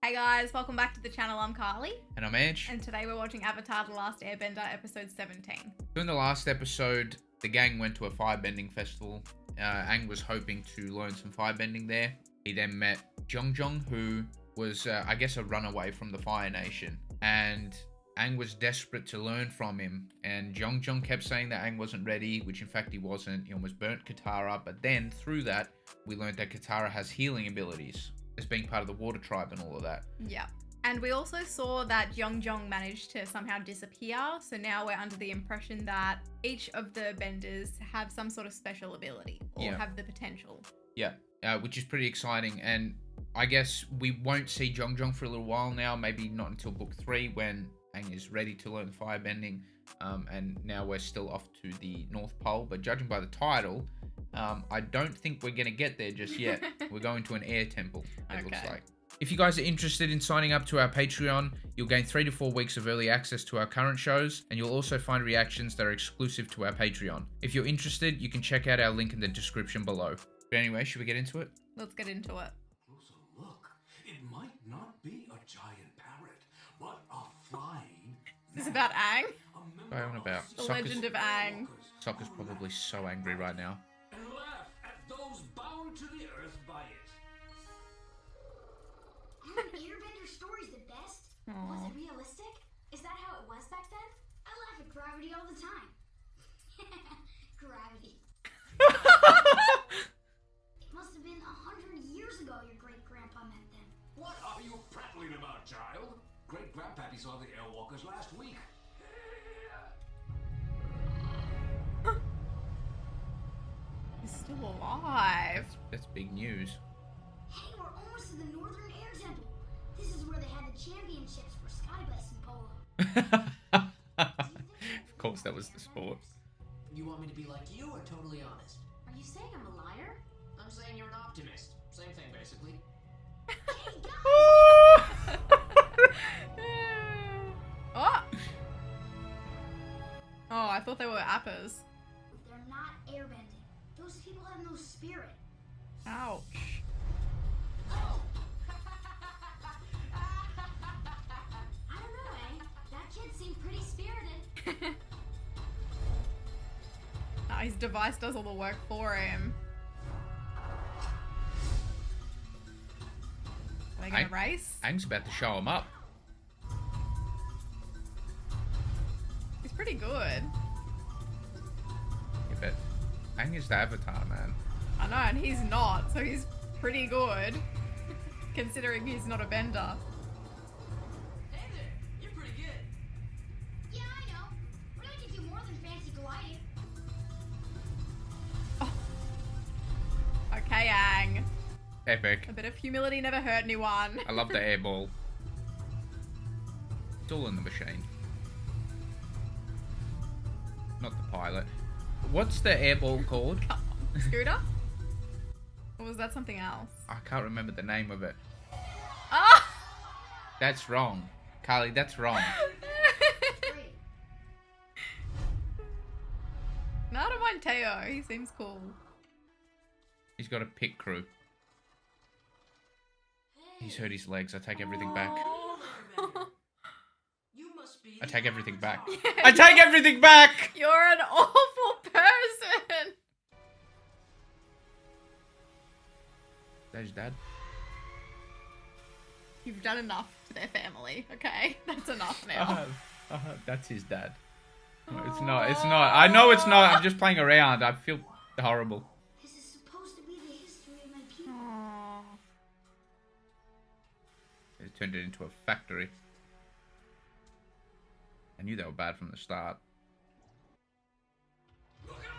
Hey guys, welcome back to the channel. I'm Carly. And I'm Ange. And today we're watching Avatar The Last Airbender, episode 17. So in the last episode, the gang went to a firebending festival. Aang was hoping to learn some firebending there. He then met Jong, who was, I guess, a runaway from the Fire Nation. And Aang was desperate to learn from him. And Jong kept saying that Aang wasn't ready, which in fact he wasn't. He almost burnt Katara. But then, through that, we learned that Katara has healing abilities as being part of the water tribe and all of that. Yeah. And we also saw that Jong managed to somehow disappear. So now we're under the impression that each of the benders have some sort of special ability or have the potential. Yeah, which is pretty exciting. And I guess we won't see Jong for a little while now. Maybe not until book 3 when Aang is ready to learn firebending. And now we're still off to the North Pole. But judging by the title, I don't think we're going to get there just yet. We're going to an air temple, it looks like. If you guys are interested in signing up to our Patreon, you'll gain 3 to 4 weeks of early access to our current shows, and you'll also find reactions that are exclusive to our Patreon. If you're interested, you can check out our link in the description below. But anyway, should we get into it? Let's get into it. Closer look. It might not be a giant parrot, but a flying. Is this about Aang? What are you on about? The legend of Aang. Sokka's probably so angry right now. And laugh at those bound to the earth by it. Airbender story's the best. Was it realistic? Is that how it was back then? I laugh at gravity all the time. Gravity. It must have been 100 years ago your great-grandpa met them. What are you prattling about, child? Great-grandpappy saw the airwalkers last week. He's still alive. That's big news. Hey, we're almost to the Northern Air Temple. This is where they had the championships for sky bison polo. Of course, that was the sport. You want me to be like you or totally honest? Are you saying I'm a liar? I'm saying you're an optimist. Same thing, basically. Hey, guys! Oh! Oh, I thought they were appers. They're not airbending. Those people have no spirit. Ouch. I don't know, eh? That kid seemed pretty spirited. His device does all the work for him. Are they gonna race? Aang's about to show him up. He's pretty good. Yeah, but Aang is the Avatar, man. I know, and he's not, so he's pretty good. Considering he's not a bender. Hey there, you're pretty good. Yeah, I know. But I can do more than fancy gliding. Okay, Aang. Epic. A bit of humility never hurt anyone. I love the airball. It's all in the machine. Not the pilot. What's the airball called? Scooter? Or was that something else? I can't remember the name of it. Ah! That's wrong. Carly, that's wrong. Great. No, I don't mind Teo. He seems cool. He's got a pit crew. He's hurt his legs. I take everything back. You must be. I take everything back. Yeah, I take everything back! You're an awful person. There's Dad. You've done enough to their family, okay? That's enough now. That's his dad. No, it's not. It's not. I know it's not. I'm just playing around. I feel horrible. This is supposed to be the history of my people. Aww. They turned it into a factory. I knew they were bad from the start. Look out!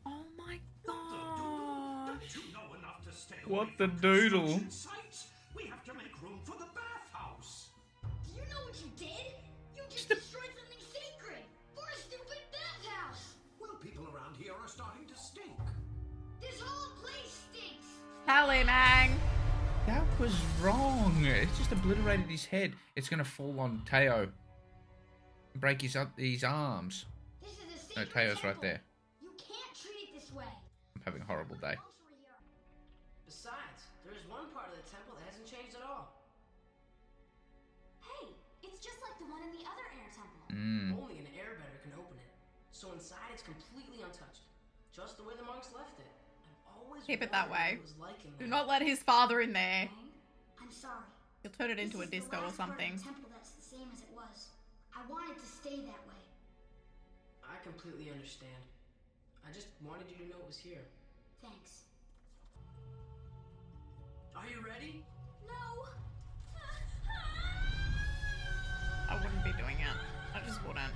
Oh my Don't gosh. you know enough to stay What away the from doodle? construction sites? We have to make room for the bathhouse. Do you know what you did? You just destroyed something sacred for a stupid bathhouse. Well, people around here are starting to stink. This whole place stinks. Tell him, Aang. That was wrong. It just obliterated his head. It's gonna fall on Teo. Break his arms. This is a No, sacred Teo's right temple. there. You can't treat it this way. I'm having a horrible day. Closer here. Besides, there is one part of the temple that hasn't changed at all. Hey, it's just like the one in the other air temple. Only an airbender can open it. So inside it's completely untouched. Just the way the monks left it. I've always Keep it that way. wondered what it was like in Do there. not let his father in there. Aang, I'm sorry. He'll turn it into a This is the disco or last part of something. the temple that's the same as it was. I want it to stay that way. I completely understand. I just wanted you to know it was here. Thanks. Are you ready? No. I wouldn't be doing it. I just wouldn't.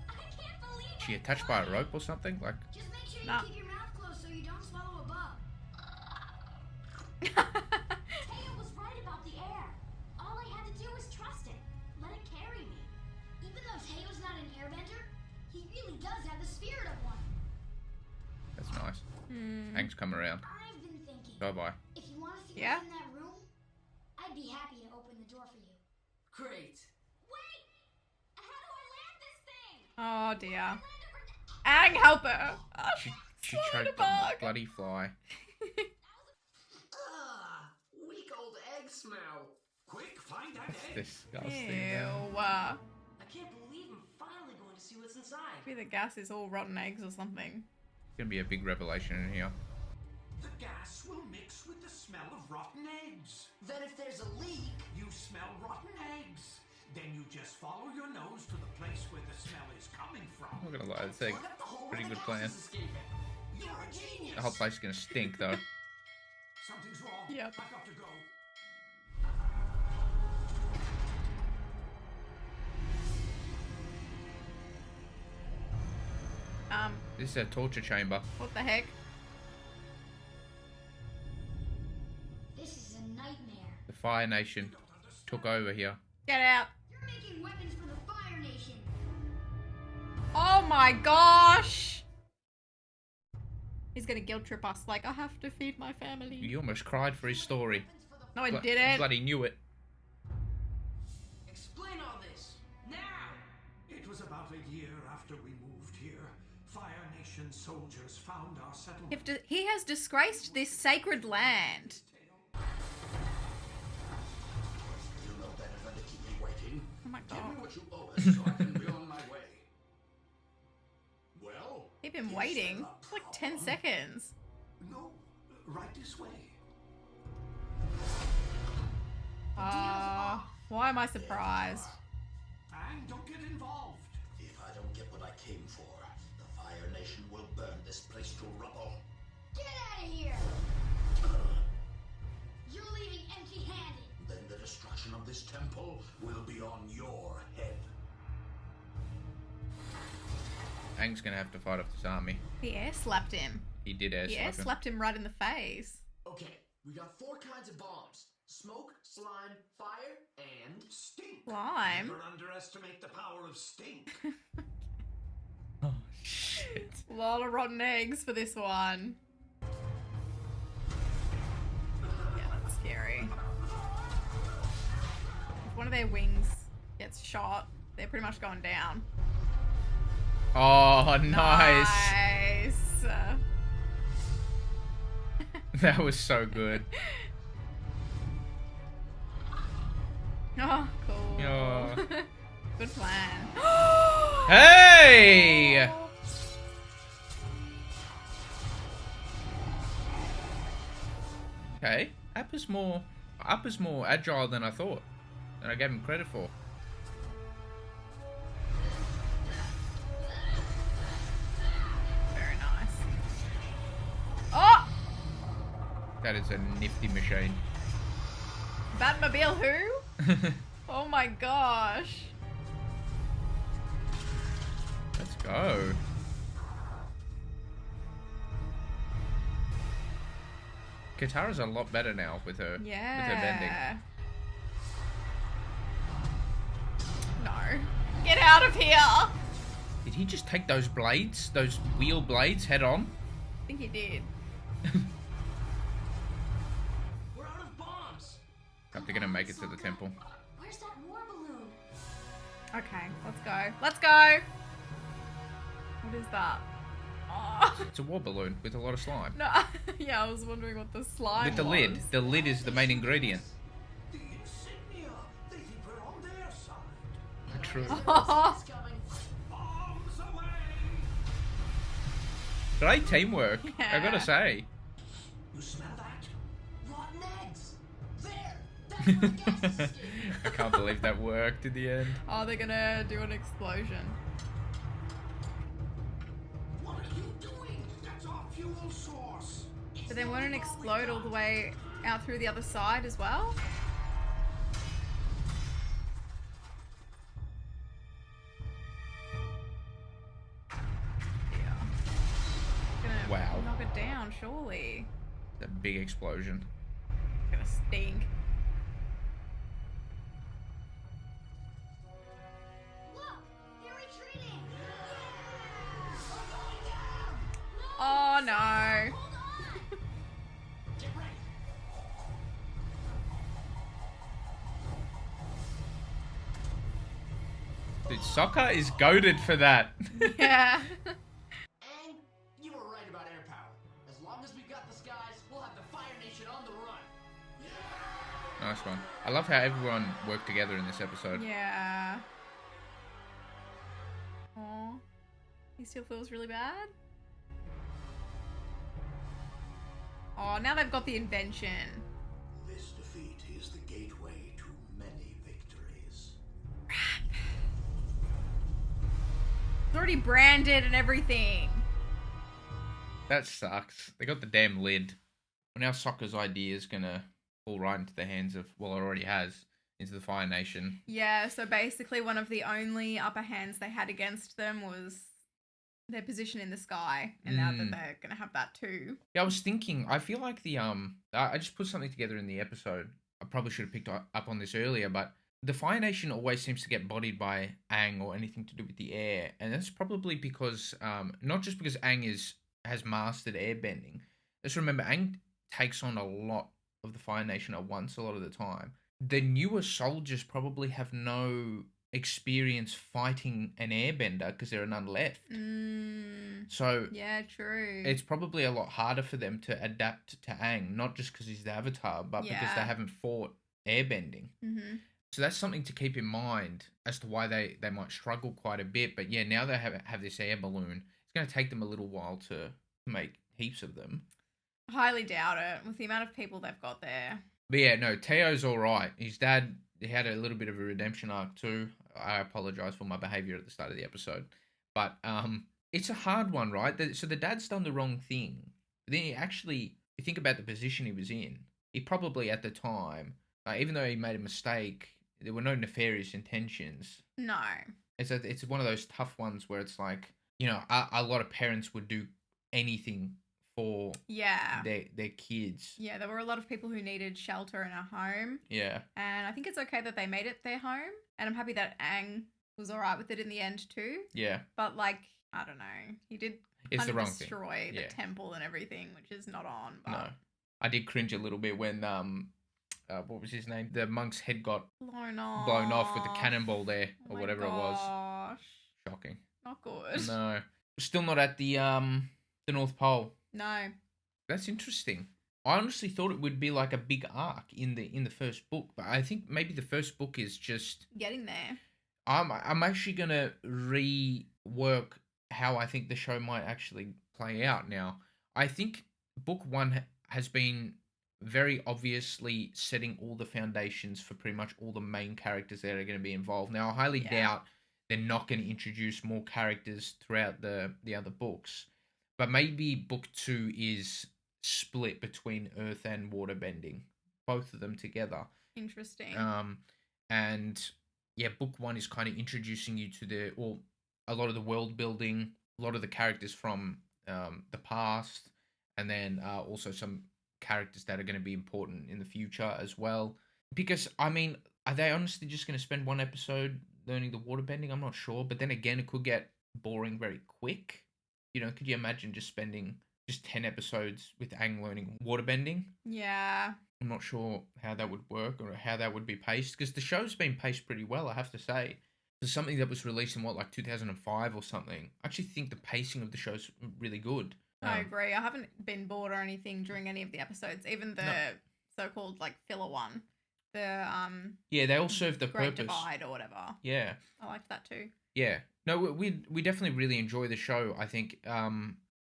I can't believe She attached by a rope or something? Like, Just make sure you Nah. keep your mouth closed so you don't swallow a bug. Teo was right about the air. All I had to do was trust it. Let it carry me. Even though Teo's not an airbender, he really does have the spirit of one. that's nice. Aang's come around. I've been thinking. Bye-bye. If you want to see Yeah? what's in that room, I'd be happy to open the door for you. Great. Wait! How do I land this thing? Oh dear. Land over there. Aang, help her. Oh, She swallowed a choked on the bug. bloody fly. Ah, weak old egg smell. Quick, find that egg. Disgusting. Ew. Man. I can't believe I'm finally going to see what's inside. Maybe the gas is all rotten eggs or something. It's gonna be a big revelation in here. The gas will mix with the smell of rotten eggs. Then if there's a leak, You smell rotten eggs. Then you just follow your nose to the place where the smell is coming from. I'm not gonna lie, it's a plug up the hole pretty where the good gas plan. is escaping. You're a genius. The whole place is gonna stink though. Something's wrong. Yep. I've got to go. This is a torture chamber. What the heck? This is a nightmare. The Fire Nation took over here. Get out. You're making weapons for the Fire Nation. Oh my gosh. He's gonna guilt trip us like, I have to feed my family. You almost cried for his story. No, I Blo- didn't. Bloody knew it. Explain all this. Now! It was about a year after we moved here. Fire Nation soldiers found our settlement. He has disgraced this sacred land. You know better than to keep me waiting. Oh my Give me god. what you owe us so I can be on my way. Well, Keep him is waiting. there a It's like 10 problem? seconds. No, right this way. Why am I surprised? And don't get involved. If I don't get what I came for, the Fire Nation will burn this place to rubble. Get out of here! You're leaving empty-handed. Then the destruction of this temple will be on your head. Aang's gonna have to fight off this army. He air slapped him. He did air He air slap him. slapped him right in the face. Okay, we got 4 kinds of bombs. Smoke, slime, fire, and... Stink. Slime. Never underestimate the power of stink. Oh shit. A lot of rotten eggs for this one. Yeah, that's scary. If one of their wings gets shot, they're pretty much going down. Oh, nice. Nice. That was so good. Oh, cool. Oh. Good plan. Hey! Okay, Appa's more agile than I thought, than I gave him credit for. Very nice. Oh! That is a nifty machine. Batmobile who? Oh my gosh. Let's go. Katara's a lot better now with her bending. Yeah. No. Get out of here! I Did he just take those blades, those wheel blades, head on? think he did. We're out of bombs! Hope they're gonna make it to the temple. Where's that war balloon? Okay, let's go. Let's go! What is that? Oh. It's a war balloon with a lot of slime. No, yeah, I was wondering what the slime With the was. lid. The lid is the main ingredient. The insignia! They think we're on their side. True. It's coming. Bombs away! Great teamwork, I Yeah. gotta say. You smell that? Rotten eggs. There. That's where the gas escaped. I can't believe that worked in the end. Oh, they're gonna do an explosion. What are you doing? That's our fuel source. But then won't it explode all the way out through the other side as well? Yeah. Gonna Wow. knock it down, surely. It's a big explosion. Gonna stink. Look, they're retreating. Oh no. Hold on. Get ready. Dude, Sokka is goated for that. Yeah. And you were right about air power. As long as we got the skies, we'll have the Fire Nation on the run. Nice one. I love how everyone worked together in this episode. Yeah. Aw. He still feels really bad? Oh, now they've got the invention. This defeat is the gateway to many victories. It's already branded and everything. That sucks. They got the damn lid. Well, now Sokka's idea is gonna fall right into the hands of, well, it already has, into the Fire Nation. Yeah, so basically one of the only upper hands they had against them was their position in the sky. And now that they're going to have that too. Yeah, I was thinking, I feel like I just put something together in the episode. I probably should have picked up on this earlier, but the Fire Nation always seems to get bodied by Aang or anything to do with the air. And that's probably because, not just because Aang has mastered airbending. Just remember, Aang takes on a lot of the Fire Nation at once a lot of the time. The newer soldiers probably have no experience fighting an airbender because there are none left. So Yeah, true. it's probably a lot harder for them to adapt to Aang, not just because he's the Avatar, but because they Yeah. haven't fought airbending. Mm-hmm. So that's something to keep in mind as to why they might struggle quite a bit. But yeah, now they have this air balloon. It's going to take them a little while to make heaps of them. Highly doubt it with the amount of people they've got there. But yeah, no, Teo's all right. His dad, he had a little bit of a redemption arc too. I apologize for my behavior at the start of the episode. But it's a hard one, right? So the dad's done the wrong thing. But then you think about the position he was in. He probably at the time, even though he made a mistake, there were no nefarious intentions. No. It's one of those tough ones where it's like, a lot of parents would do anything for Yeah. their kids. Yeah, there were a lot of people who needed shelter in a home. Yeah. And I think it's okay that they made it their home. And I'm happy that Aang was all right with it in the end too. Yeah. But like, I don't know. He did It's kind the of wrong thing. destroy the Yeah. temple and everything, which is not on. But No. I did cringe a little bit when what was his name? The monk's head got blown off. blown off with the cannonball there, Oh or my whatever it was. gosh. Shocking. Not good. No. Still not at the North Pole. No. That's interesting. I honestly thought it would be like a big arc in the first book, but I think maybe the first book is just Getting there. I'm actually gonna rework how I think the show might actually play out now. I think book one has been very obviously setting all the foundations for pretty much all the main characters that are going to be involved. Now, I highly doubt they're not going to introduce more characters throughout the other books, but maybe book two is split between earth and water bending, both of them together. Interesting. And yeah, book one is kind of introducing you to a lot of the world building, a lot of the characters from the past, and then also some characters that are going to be important in the future as well. Because, I mean, are they honestly just going to spend one episode learning the water bending? I'm not sure. But then again, it could get boring very quick. Could you imagine just spending just 10 episodes with Aang learning water bending? Yeah. I'm not sure how that would work or how that would be paced, because the show's been paced pretty well, I have to say. for something that was released in like 2005 or something, I actually think the pacing of the show's really good. I agree. I haven't been bored or anything during any of the episodes, even the so-called like filler one. The yeah, they all serve the Great purpose. Divide or whatever. Yeah, I liked that too. Yeah, no, we definitely really enjoy the show. I think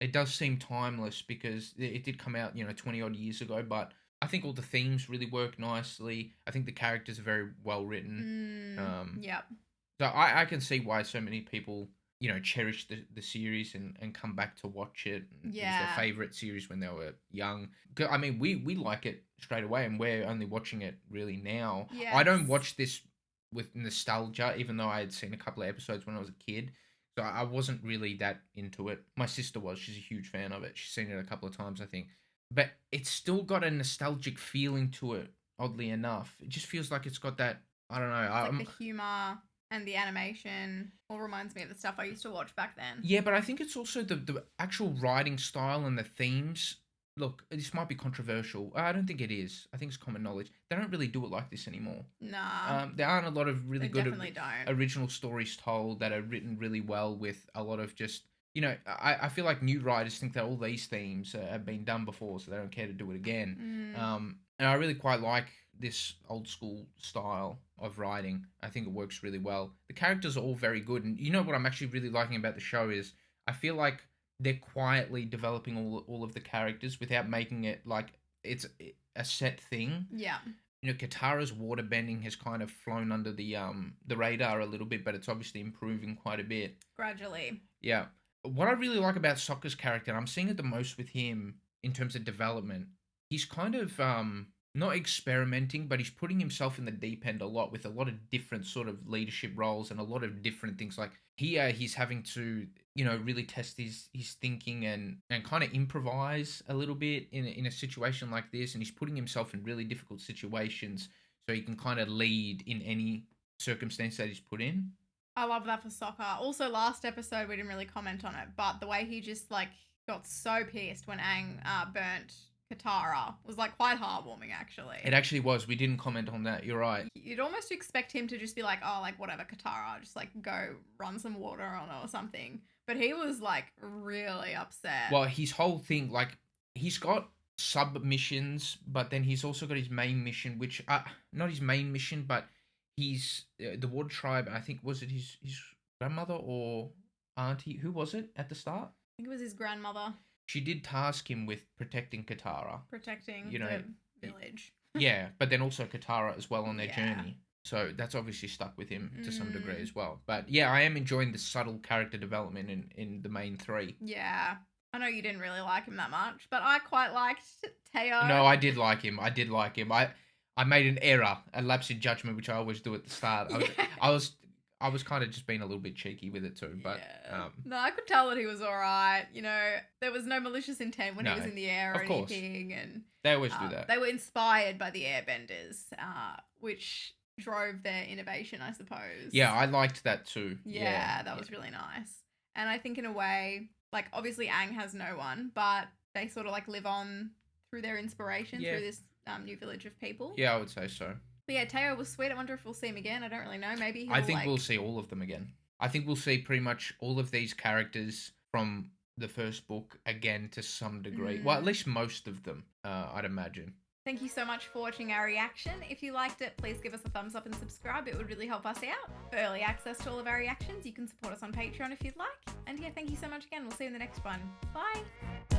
it does seem timeless because it did come out 20 odd years ago, but I think all the themes really work nicely. I think the characters are very well written. Yep. So I can see why so many people cherish the series and come back to watch it. It was their favorite series when they were young. I mean, we like it straight away, and we're only watching it really now. Yes. I don't watch this with nostalgia, even though I had seen a couple of episodes when I was a kid. So I wasn't really that into it. My sister was. She's a huge fan of it. She's seen it a couple of times, I think. But it's still got a nostalgic feeling to it, oddly enough. It just feels like it's got that, I don't know. Like the humor and the animation all reminds me of the stuff I used to watch back then. Yeah, but I think it's also the actual writing style and the themes. Look, this might be controversial. I don't think it is. I think it's common knowledge. They don't really do it like this anymore. Nah. There aren't a lot of really good don't. original stories told that are written really well with a lot of just, I feel like new writers think that all these themes have been done before, so they don't care to do it again. And I really quite like this old school style of writing. I think it works really well. The characters are all very good. And what I'm actually really liking about the show is I feel like they're quietly developing all of the characters without making it like it's a set thing. Yeah. Katara's waterbending has kind of flown under the radar a little bit, but it's obviously improving quite a bit. Gradually. Yeah. What I really like about Sokka's character, and I'm seeing it the most with him in terms of development, he's kind of not experimenting, but he's putting himself in the deep end a lot with a lot of different sort of leadership roles and a lot of different things. Like here, he's having to, really test his thinking and kind of improvise a little bit in a situation like this. And he's putting himself in really difficult situations so he can kind of lead in any circumstance that he's put in. I love that for Sokka. Also, last episode, we didn't really comment on it, but the way he just, got so pissed when Aang burnt Katara was, quite heartwarming, actually. It actually was. We didn't comment on that. You're right. You'd almost expect him to just be like, oh, whatever, Katara, just, go run some water on her or something. But he was, really upset. Well, his whole thing, he's got sub-missions, but then he's also got his main mission, which, not his main mission, but he's, the Water Tribe, I think, was it his grandmother or auntie? Who was it at the start? I think it was his grandmother. She did task him with protecting Katara. Protecting the village. Yeah, but then also Katara as well on their journey. So that's obviously stuck with him to some degree as well. But yeah, I am enjoying the subtle character development in the main three. Yeah. I know you didn't really like him that much, but I quite liked Teo. No, I did like him. I made an error, a lapse in judgment, which I always do at the start. I was kind of just being a little bit cheeky with it too, but no, I could tell that he was all right. There was no malicious intent when he was in the air or anything, and they always do that. They were inspired by the Airbenders, which drove their innovation, I suppose. Yeah, I liked that too. Yeah, that was really nice. And I think in a way, obviously Aang has no one, but they sort of live on through their inspiration through this new village of people. Yeah, I would say so. But yeah, Teo was sweet. I wonder if we'll see him again. I don't really know. Maybe I think we'll see all of them again. I think we'll see pretty much all of these characters from the first book again to some degree. Well, at least most of them, I'd imagine. Thank you so much for watching our reaction. If you liked it, please give us a thumbs up and subscribe. It would really help us out. For early access to all of our reactions, you can support us on Patreon if you'd like. And yeah, thank you so much again. We'll see you in the next one. Bye.